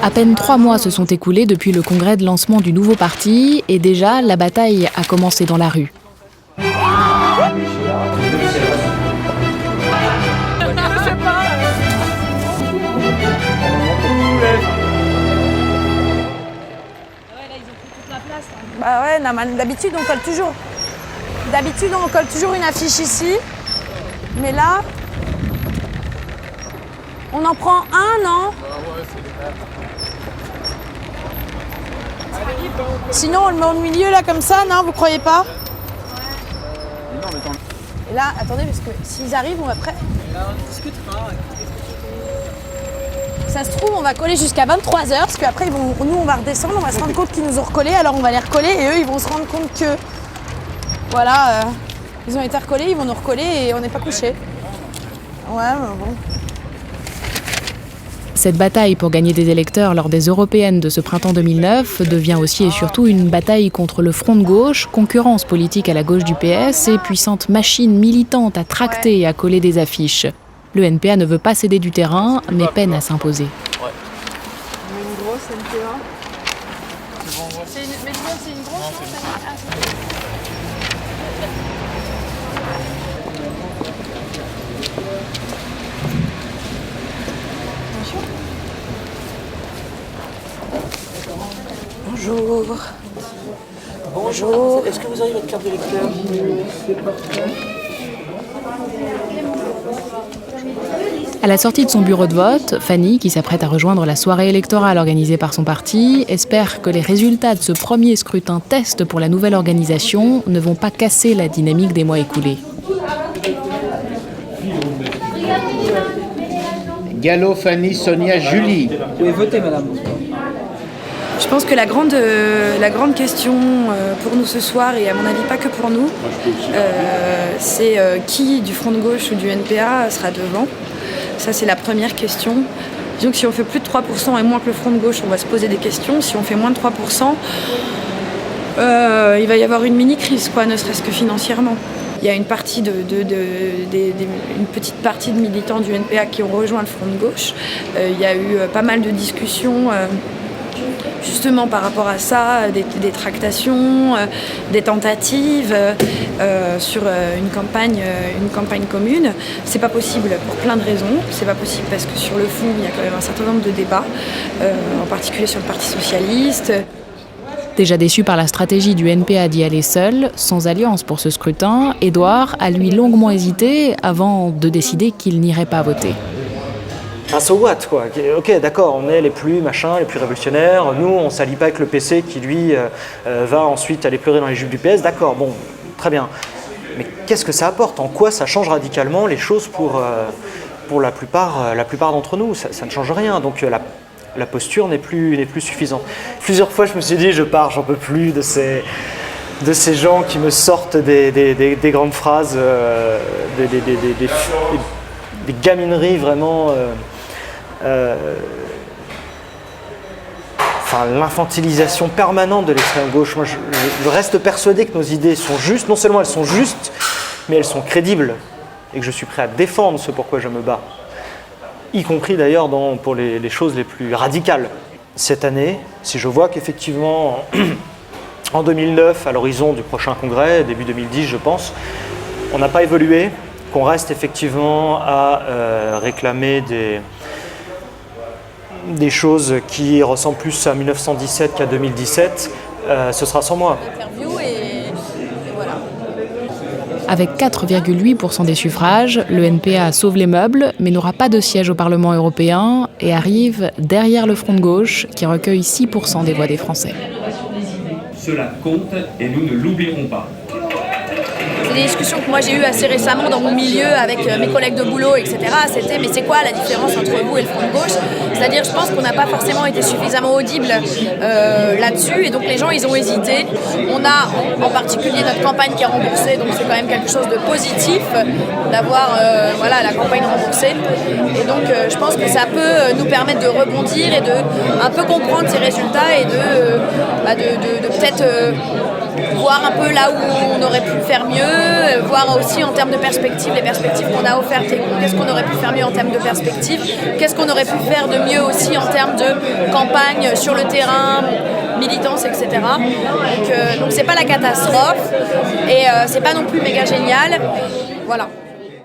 À peine 3 mois se sont écoulés depuis le congrès de lancement du nouveau parti et déjà la bataille a commencé dans la rue. Bah ouais, d'habitude on colle toujours. D'habitude on colle toujours une affiche ici, mais là, on en prend un, non? Sinon on le met au milieu là comme ça, non? Vous croyez pas? Et là, attendez, parce que s'ils arrivent, on après. On discutera. Ça se trouve, on va coller jusqu'à 23h, parce qu'après, nous, on va redescendre, on va se rendre compte qu'ils nous ont recollés, alors on va les recoller, et eux, ils vont se rendre compte que, voilà, ils ont été recollés, ils vont nous recoller, et on n'est pas couchés. Ouais, mais bon. Cette bataille pour gagner des électeurs lors des européennes de ce printemps 2009 devient aussi et surtout une bataille contre le front de gauche, concurrence politique à la gauche du PS et puissante machine militante à tracter et à coller des affiches. Le NPA ne veut pas céder du terrain, mais peine à s'imposer. Ouais. Une grosse NPA. C'est une grosse, non? Bonjour. Bonjour. Est-ce que vous avez votre carte d'électeur? C'est parfait. À la sortie de son bureau de vote, Fanny, qui s'apprête à rejoindre la soirée électorale organisée par son parti, espère que les résultats de ce premier scrutin test pour la nouvelle organisation ne vont pas casser la dynamique des mois écoulés. Gallo, Fanny, Sonia, Julie. Vous pouvez voter, madame. Je pense que la grande question pour nous ce soir, et à mon avis pas que pour nous, c'est qui du Front de gauche ou du NPA sera devant. Ça, c'est la première question. Disons que si on fait plus de 3% et moins que le Front de gauche, on va se poser des questions. Si on fait moins de 3%, il va y avoir une mini-crise, quoi, ne serait-ce que financièrement. Il y a une petite partie de militants du NPA qui ont rejoint le Front de gauche. Il y a eu pas mal de discussions justement par rapport à ça, des tractations, des tentatives sur une campagne commune. C'est pas possible pour plein de raisons. C'est pas possible parce que sur le fond, il y a quand même un certain nombre de débats, en particulier sur le Parti socialiste. Déjà déçu par la stratégie du NPA d'y aller seul, sans alliance pour ce scrutin, Édouard a lui longuement hésité avant de décider qu'il n'irait pas voter. Un so what, quoi. Ok, d'accord, on est les plus machins, les plus révolutionnaires. Nous, on ne s'allie pas avec le PC qui, lui, va ensuite aller pleurer dans les jupes du PS. D'accord, bon, très bien. Mais qu'est-ce que ça apporte? En quoi ça change radicalement les choses pour la plupart d'entre nous? Ça ne change rien. Donc la posture n'est plus suffisante. Plusieurs fois, je me suis dit, j'en peux plus de ces gens qui me sortent des grandes phrases, des gamineries vraiment... l'infantilisation permanente de l'extrême gauche. Moi, je reste persuadé que nos idées sont justes. Non seulement elles sont justes, mais elles sont crédibles. Et que je suis prêt à défendre ce pourquoi je me bats. Y compris d'ailleurs pour les choses les plus radicales. Cette année, si je vois qu'effectivement, en 2009, à l'horizon du prochain congrès, début 2010 je pense, on n'a pas évolué, qu'on reste effectivement à réclamer des choses qui ressemblent plus à 1917 qu'à 2017, ce sera sans moi. Avec 4,8% des suffrages, le NPA sauve les meubles, mais n'aura pas de siège au Parlement européen et arrive derrière le Front de gauche, qui recueille 6% des voix des Français. Cela compte et nous ne l'oublierons pas. C'est des discussions que moi j'ai eues assez récemment dans mon milieu avec mes collègues de boulot, etc. C'était mais c'est quoi la différence entre vous et le Front de gauche? C'est-à-dire je pense qu'on n'a pas forcément été suffisamment audible là-dessus et donc les gens ils ont hésité. On a en particulier notre campagne qui est remboursée, donc c'est quand même quelque chose de positif d'avoir la campagne remboursée. Et donc je pense que ça peut nous permettre de rebondir et de un peu comprendre ces résultats et de peut-être voir un peu là où on aurait pu faire mieux, voir aussi en termes de perspectives, les perspectives qu'on a offertes et qu'est-ce qu'on aurait pu faire mieux en termes de perspectives, qu'est-ce qu'on aurait pu faire de mieux aussi en termes de campagne sur le terrain, militance, etc. Donc c'est pas la catastrophe et c'est pas non plus méga génial. Voilà.